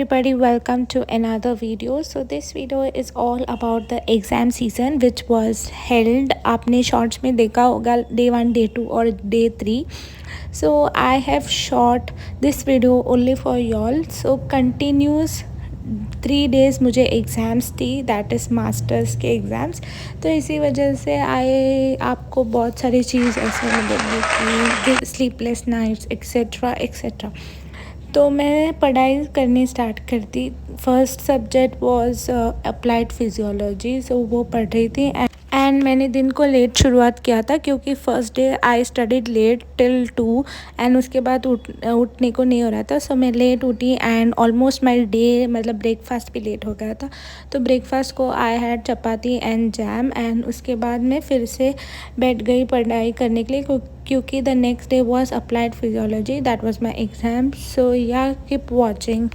everybody, welcome to another video. So this video is all about the exam season which was held. आपने shorts में देखा होगा day 1, day 2 और day 3. So I have shot this video only for y'all. So continuous 3 days मुझे exams थी, that is masters के exams. तो इसी वजह से आपको बहुत सारी चीज़ ऐसे मिलेगी कि स्लीपलेस नाइट्स एक्सेट्रा एक्सेट्रा. तो मैं पढ़ाई करनी स्टार्ट कर दी. First subject was applied physiology. So वो पढ़ रही थी एंड मैंने दिन को लेट शुरुआत किया था क्योंकि first day I studied late till 2 and उसके बाद उठने को नहीं हो रहा था. सो मैं लेट उठी एंड ऑलमोस्ट माई डे मतलब ब्रेकफास्ट भी लेट हो गया था. तो ब्रेकफास्ट को I had chapati and jam and उसके बाद मैं फिर से बैठ गई पढ़ाई करने के लिए क्योंकि the next day was applied physiology, that was my exam. So yeah keep watching.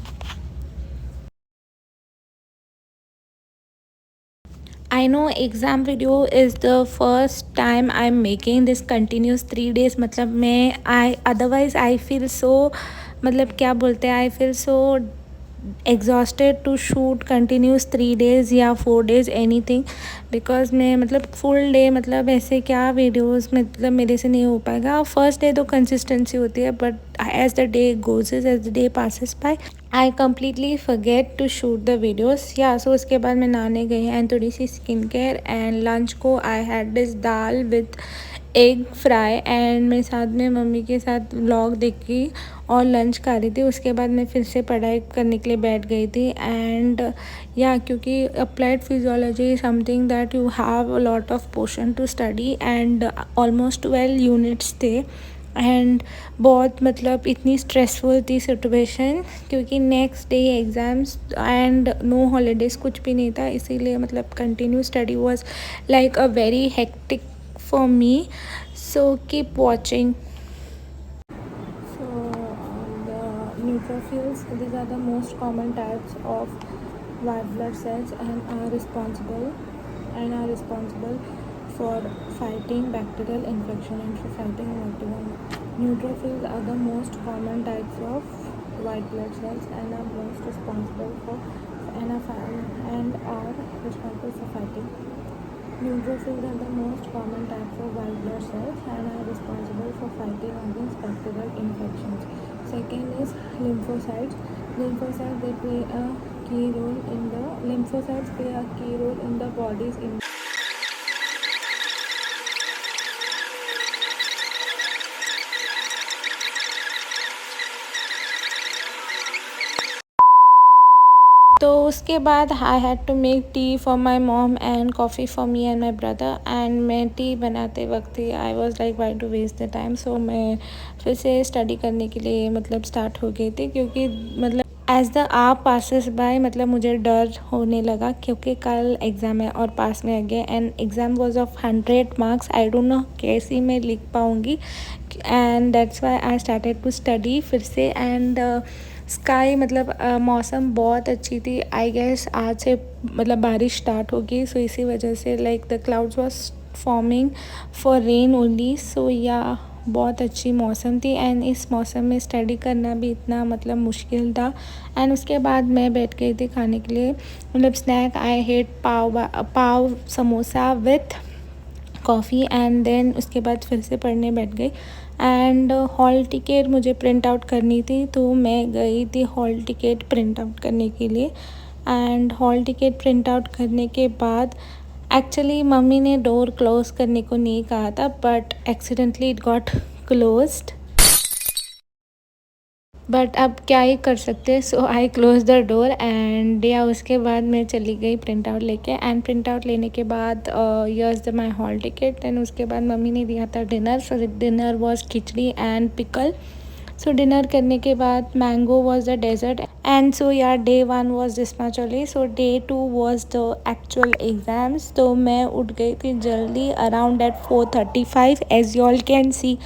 I know exam video is the first time I'm making this continuous 3 days. मतलब मैं otherwise I feel so मतलब क्या बोलते हैं, I feel so exhausted to shoot continuous 3 days या 4 days anything because मैं मतलब full day मतलब ऐसे क्या वीडियोस मतलब मेरे से नहीं हो पाएगा. फर्स्ट डे तो कंसिस्टेंसी होती है but as the day goes as the day passes by I completely forget to shoot the videos. Yeah so उसके बाद मैं नहाने गई एंड थोड़ी सी स्किन केयर एंड लंच को I had this dal with egg fry and मैं साथ में मम्मी के साथ व्लॉग देखी और लंच खा रही थी. उसके बाद मैं फिर से पढ़ाई करने के लिए बैठ गई थी एंड या क्योंकि applied physiology something that you have a lot of portion to study and almost 12 units थे एंड बहुत मतलब इतनी स्ट्रेसफुल थी सिचुएशन क्योंकि next day exams and no holidays कुछ भी नहीं था. इसीलिए मतलब continue study was like a very hectic for me. So keep watching. So the neutrophils, these are the most common types of white blood cells and are responsible for fighting bacterial infection and for fighting bacterial. Neutrophils are the most common types of white blood cells and are most responsible for and are responsible for fighting. Neutrophils are the most common types of white blood cells and are responsible for fighting against bacterial infections. Second is lymphocytes. Lymphocytes play a key role in the body's तो उसके बाद I had to make tea for my mom and coffee for me and my brother and मैं tea बनाते वक्त ही I was like why to waste the time. So मैं फिर से स्टडी करने के लिए मतलब स्टार्ट हो गई थी क्योंकि मतलब as the hour passes by मतलब मुझे डर होने लगा क्योंकि कल एग्ज़ाम है और पास में आ गए and exam was of 100 marks. I don't know कैसी मैं लिख पाऊँगी and that's why I started to study फिर से. एंड स्काई मतलब मौसम बहुत अच्छी थी. आई गेस आज से मतलब बारिश स्टार्ट होगी. सो इसी वजह से like the clouds was forming for rain only. So yeah बहुत अच्छी मौसम थी एंड इस मौसम में स्टडी करना भी इतना मतलब मुश्किल था. एंड उसके बाद मैं बैठ गई थी खाने के लिए मतलब snack. I ate pav samosa with coffee and then उसके बाद फिर से पढ़ने बैठ गई एंड हॉल टिकट मुझे प्रिंट आउट करनी थी तो मैं गई थी हॉल टिकट प्रिंट आउट करने के लिए. And hall ticket print out करने के बाद एक्चुअली मम्मी ने डोर क्लोज़ करने को नहीं कहा था but accidentally it got closed. But अब क्या ही कर सकते हैं. So I close the door and yeah उसके बाद मैं चली गई प्रिंट आउट लेके एंड प्रिंट आउट लेने के बाद yes the my hall ticket. And उसके बाद मम्मी ने दिया था dinner. So dinner was khichdi and pickle. So dinner करने के बाद mango was the dessert and so yeah day 1 was this much only. So day 2 was the actual exams. तो मैं उठ गई थी जल्दी around at 4:35 as you all can see.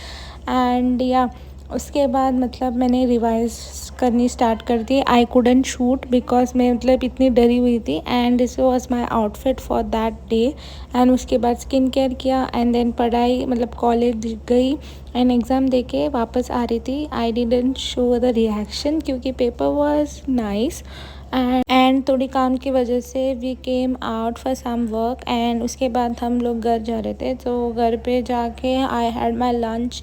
And yeah उसके बाद मतलब मैंने रिवाइज करनी स्टार्ट कर दी। आई कुडंट शूट बिकॉज मैं मतलब इतनी डरी हुई थी and this was my outfit for that day. And उसके बाद स्किन केयर किया एंड देन पढ़ाई मतलब कॉलेज गई एंड एग्ज़ाम दे के वापस आ रही थी। I didn't show the reaction क्योंकि पेपर वाज नाइस एंड थोड़ी काम की वजह से we came out for some work. And उसके बाद हम लोग घर जा रहे थे, तो घर पे जाके I had my lunch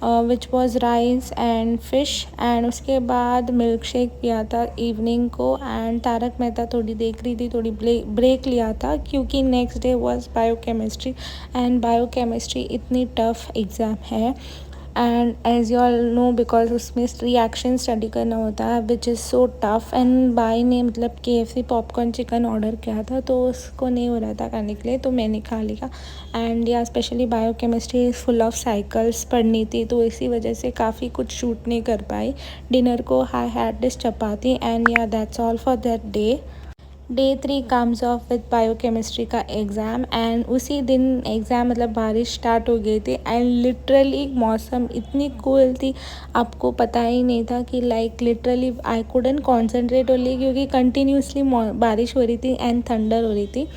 which was rice and fish. And उसके बाद मिल्क शेक पिया था इवनिंग को। एंड तारक मेहता थोड़ी देख रही थी, थोड़ी ब्रेक लिया था क्योंकि next day was biochemistry and biochemistry इतनी टफ़ एग्ज़ाम है। And as you all know because उसमें रिएक्शन स्टडी करना होता है which is so tough. And by ने मतलब KFC पॉपकॉर्न चिकन ऑर्डर किया था, तो उसको नहीं हो रहा था खाने के लिए, तो मैंने खा लिया। एंड या specially biochemistry is full of cycles पढ़नी थी, तो इसी वजह से काफ़ी कुछ शूट नहीं कर पाई। डिनर को I had this chapati and yeah that's all for that day. Day 3 comes off with biochemistry का एग्ज़ाम एंड उसी दिन एग्ज़ाम मतलब बारिश स्टार्ट हो गई थी एंड लिटरली मौसम इतनी कूल थी, आपको पता ही नहीं था कि like literally I couldn't concentrate only क्योंकि कंटिन्यूसली बारिश हो रही थी एंड थंडर हो रही थी।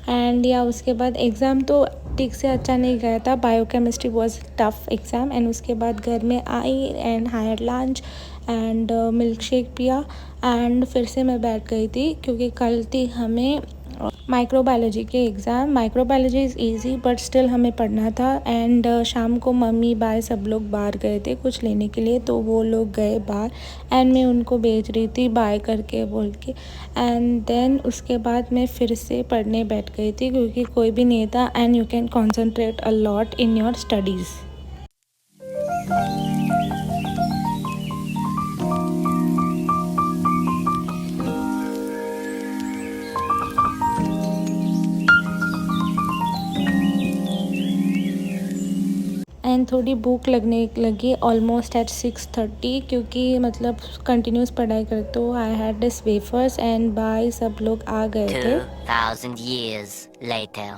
एंड या उसके बाद एग्ज़ाम तो ठीक से अच्छा नहीं गया था, biochemistry was tough exam. And उसके बाद घर में आई and higher lunch and milk shake पिया एंड फिर से मैं बैठ गई थी क्योंकि कल थी हमें माइक्रोबायोलॉजी के exam. Microbiology is easy but still हमें पढ़ना था। एंड शाम को मम्मी बाय सब लोग बाहर गए थे कुछ लेने के लिए, तो वो लोग गए बाहर एंड मैं उनको भेज रही थी बाय करके बोल के। एंड देन उसके बाद मैं फिर से पढ़ने बैठ गई थी क्योंकि कोई भी नहीं था and you can concentrate a lot in your studies. And थोड़ी भूख लगने लगी ऑलमोस्ट एट 6:30 क्योंकि मतलब कंटिन्यूस पढ़ाई करते तो I had this wafers and by सब लोग आ गए थे। 2000 years later.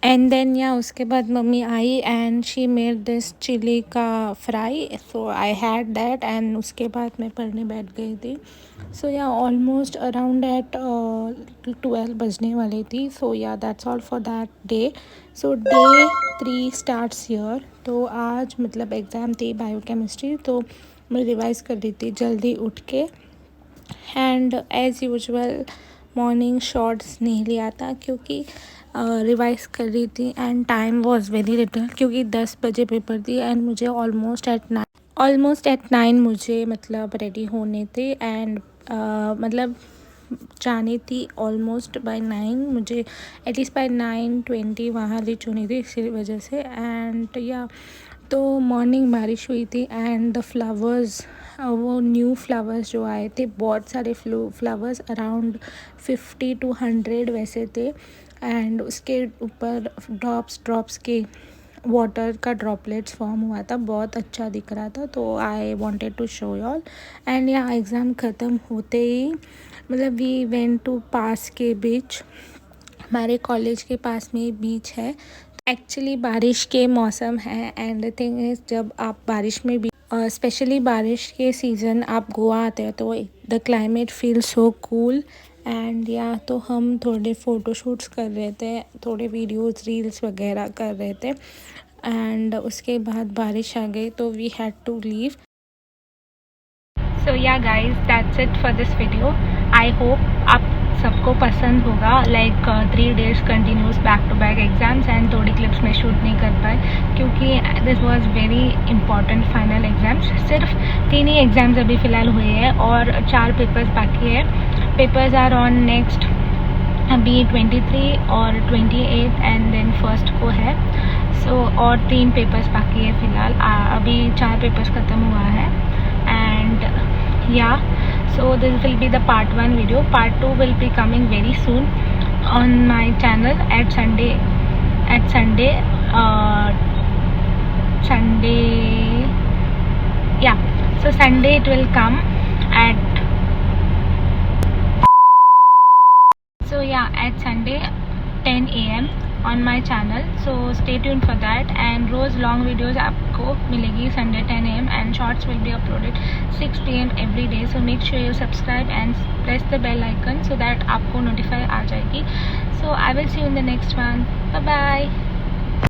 And then yeah उसके बाद मम्मी आई and she made this chilli का fry, so I had that and उसके बाद मैं पढ़ने बैठ गई थी। सो या ऑलमोस्ट अराउंड एट 12 बजने वाली थी। सो या that's all for that day. So day 3 starts here. तो आज मतलब एग्ज़ाम थी बायोकेमिस्ट्री, तो मैं रिवाइज़ कर रही थी जल्दी उठ के and as usual morning shorts नहीं लिया था क्योंकि रिवाइज़ कर रही थी and time was very little क्योंकि 10 बजे पेपर थी एंड मुझे ऑलमोस्ट एट 9 मुझे मतलब रेडी होने थे एंड मतलब जानी थी ऑलमोस्ट बाय 9, मुझे एटलीस्ट बाय 9:20 वहाँ रीच होनी थी इसी वजह से। एंड या तो मॉर्निंग बारिश हुई थी एंड द फ्लावर्स, वो न्यू फ्लावर्स जो आए थे, बहुत सारे फ्लावर्स अराउंड 50 to 100 वैसे थे एंड उसके ऊपर ड्रॉप्स के वाटर का ड्रॉपलेट्स फॉर्म हुआ था, बहुत अच्छा दिख रहा था, तो I wanted to show you all. And यहाँ एग्ज़ाम ख़त्म होते ही मतलब वी वेंट टू पास के बीच, हमारे कॉलेज के पास में बीच है। एक्चुअली बारिश के मौसम है एंड द थिंग इज़ जब आप बारिश में भी स्पेशली बारिश के सीज़न आप गोवा आते हैं तो the climate feel so cool. And या तो हम थोड़े फ़ोटोशूट्स कर रहे थे, थोड़े वीडियोस रील्स वगैरह कर रहे थे एंड उसके बाद बारिश आ गई तो we had to leave. So yeah guys that's it for this video. I hope आप सबको पसंद होगा। Like 3 days continuous back to back exams and थोड़ी क्लिप्स में शूट नहीं कर पाए क्योंकि this was very important final exams. सिर्फ 3 ही एग्ज़ाम्स अभी फ़िलहाल हुए हैं और 4 पेपर्स बाकी है। पेपर्स आर ऑन नेक्स्ट अभी 23 और 28 एंड देन 1st को है। सो और 3 पेपर्स बाकी है फ़िलहाल, अभी 4 पेपर्स ख़त्म हुआ है. एंड या so this will be the part 1 video. Part 2 will be coming very soon on my channel at Sunday. Yeah, so Sunday it will come at at Sunday 10 a.m. on my channel, so stay tuned for that. And रोज़ long videos आपको मिलेगी Sunday 10 a.m. and shorts will be uploaded 6 p.m. every day, so make sure you subscribe and press the bell icon so that आपको notify आ जाएगी. So I will see you in the next one. Bye bye.